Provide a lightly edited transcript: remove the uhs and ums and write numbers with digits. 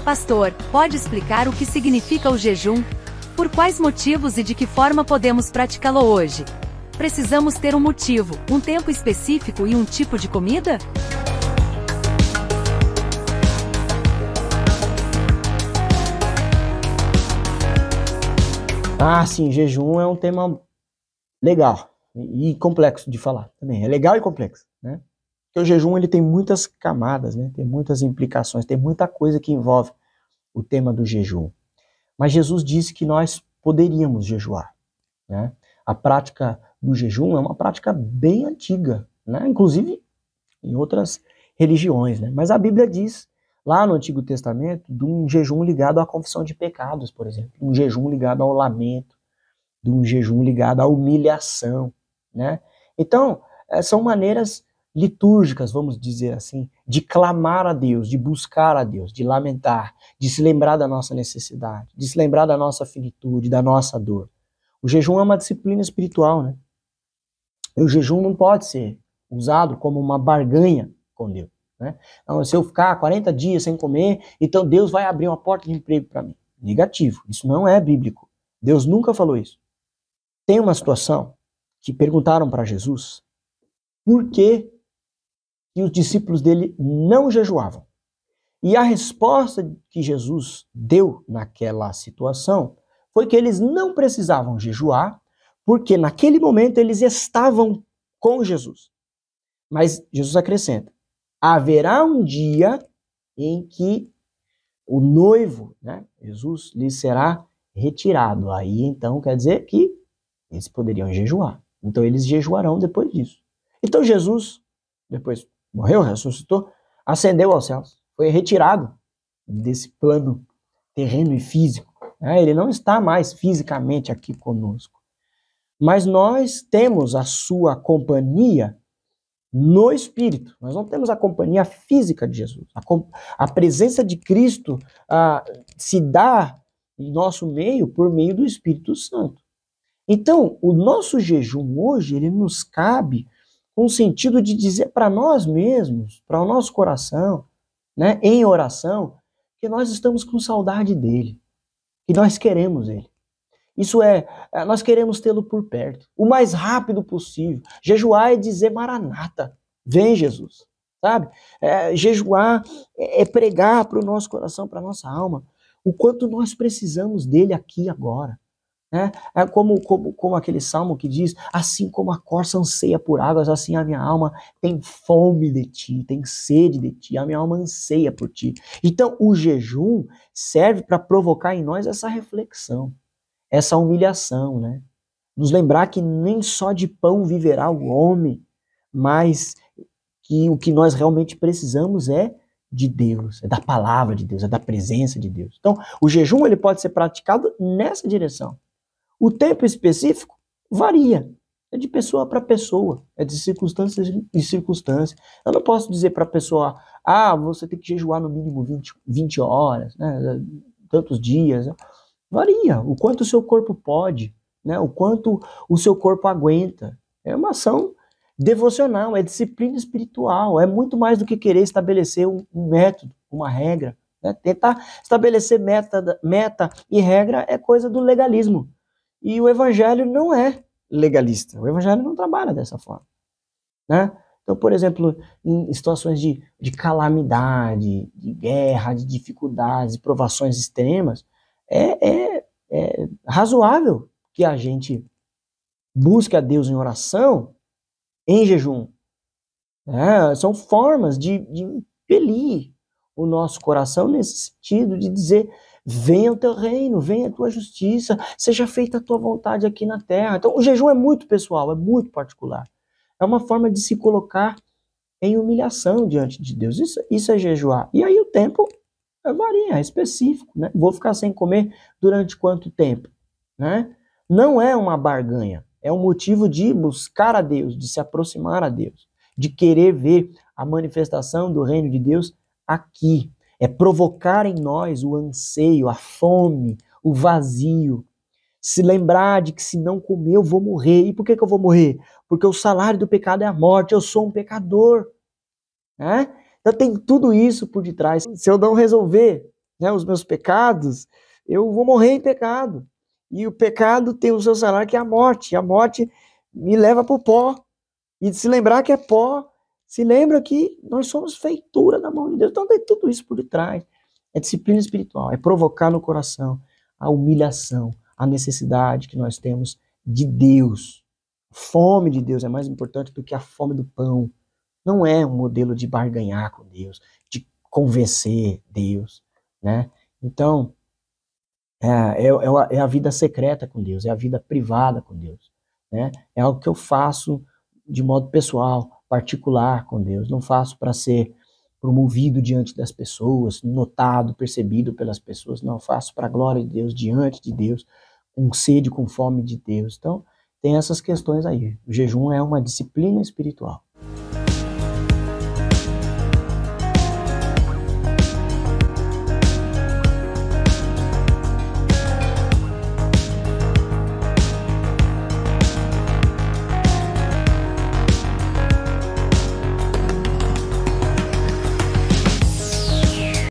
Pastor, pode explicar o que significa o jejum? Por quais motivos e de que forma podemos praticá-lo hoje? Precisamos ter um motivo, um tempo específico e um tipo de comida? Sim, jejum é um tema legal e complexo de falar também. É legal e complexo, né? Porque o jejum ele tem muitas camadas, né? Tem muitas implicações, tem muita coisa que envolve o tema do jejum. Mas Jesus disse que nós poderíamos jejuar, né? A prática do jejum é uma prática bem antiga, né? Inclusive em outras religiões, né? Mas a Bíblia diz, lá no Antigo Testamento, de um jejum ligado à confissão de pecados, por exemplo, um jejum ligado ao lamento, de um jejum ligado à humilhação, né? Então, são maneiras litúrgicas, vamos dizer assim, de clamar a Deus, de buscar a Deus, de lamentar, de se lembrar da nossa necessidade, de se lembrar da nossa finitude, da nossa dor. O jejum é uma disciplina espiritual, né? E o jejum não pode ser usado como uma barganha com Deus, né? Então, se eu ficar 40 dias sem comer, então Deus vai abrir uma porta de emprego para mim. Negativo, isso não é bíblico. Deus nunca falou isso. Tem uma situação que perguntaram para Jesus por que os discípulos dele não jejuavam. E a resposta que Jesus deu naquela situação foi que eles não precisavam jejuar, porque naquele momento eles estavam com Jesus. Mas Jesus acrescenta, haverá um dia em que o noivo, né, Jesus, lhe será retirado. Aí então quer dizer que eles poderiam jejuar. Então eles jejuarão depois disso. Então Jesus, depois morreu, ressuscitou, ascendeu aos céus, foi retirado desse plano terreno e físico. Ele não está mais fisicamente aqui conosco. Mas nós temos a sua companhia no Espírito. Nós não temos a companhia física de Jesus. A presença de Cristo se dá em nosso meio por meio do Espírito Santo. Então, o nosso jejum hoje, ele nos cabe com o sentido de dizer para nós mesmos, para o nosso coração, né, em oração, que nós estamos com saudade dele, que nós queremos ele. Isso é, nós queremos tê-lo por perto, o mais rápido possível. Jejuar é dizer Maranata, vem Jesus, sabe? Jejuar é pregar para o nosso coração, para a nossa alma, o quanto nós precisamos dele aqui agora. É como aquele salmo que diz, assim como a corça anseia por águas, assim a minha alma tem fome de ti, tem sede de ti, a minha alma anseia por ti. Então o jejum serve para provocar em nós essa reflexão, essa humilhação, né? Nos lembrar que nem só de pão viverá o homem, mas que o que nós realmente precisamos é de Deus, é da palavra de Deus, é da presença de Deus. Então o jejum ele pode ser praticado nessa direção. O tempo específico varia, é de pessoa para pessoa, é de circunstância em circunstância. Eu não posso dizer para a pessoa, você tem que jejuar no mínimo 20 horas, né, tantos dias. Varia, o quanto o seu corpo pode, né, o quanto o seu corpo aguenta. É uma ação devocional, é disciplina espiritual, é muito mais do que querer estabelecer um método, uma regra. Né? Tentar estabelecer meta e regra é coisa do legalismo. E o evangelho não é legalista. O evangelho não trabalha dessa forma. Né? Então, por exemplo, em situações de calamidade, de guerra, de dificuldades, de provações extremas, é razoável que a gente busque a Deus em oração, em jejum. São formas de impelir o nosso coração nesse sentido, de dizer, venha o teu reino, venha a tua justiça, seja feita a tua vontade aqui na terra. Então o jejum é muito pessoal, é muito particular. É uma forma de se colocar em humilhação diante de Deus. Isso é jejuar. E aí o tempo varia, é específico. Né? Vou ficar sem comer durante quanto tempo? Né? Não é uma barganha, é um motivo de buscar a Deus, de se aproximar a Deus, de querer ver a manifestação do reino de Deus aqui. É provocar em nós o anseio, a fome, o vazio. Se lembrar de que se não comer eu vou morrer. E por que eu vou morrer? Porque o salário do pecado é a morte, eu sou um pecador. Então tem tudo isso por detrás. Se eu não resolver né, os meus pecados, eu vou morrer em pecado. E o pecado tem o seu salário, que é a morte. E a morte me leva para o pó. E se lembrar que é pó, se lembra que nós somos feitura da mão de Deus. Então tem tudo isso por detrás. É disciplina espiritual, é provocar no coração a humilhação, a necessidade que nós temos de Deus. A fome de Deus é mais importante do que a fome do pão. Não é um modelo de barganhar com Deus, de convencer Deus, né? Então, é a vida secreta com Deus, é a vida privada com Deus, né? É algo que eu faço de modo pessoal, particular com Deus. Não faço para ser promovido diante das pessoas, notado, percebido pelas pessoas. Não, faço para a glória de Deus, diante de Deus, com sede, com fome de Deus. Então, tem essas questões aí. O jejum é uma disciplina espiritual.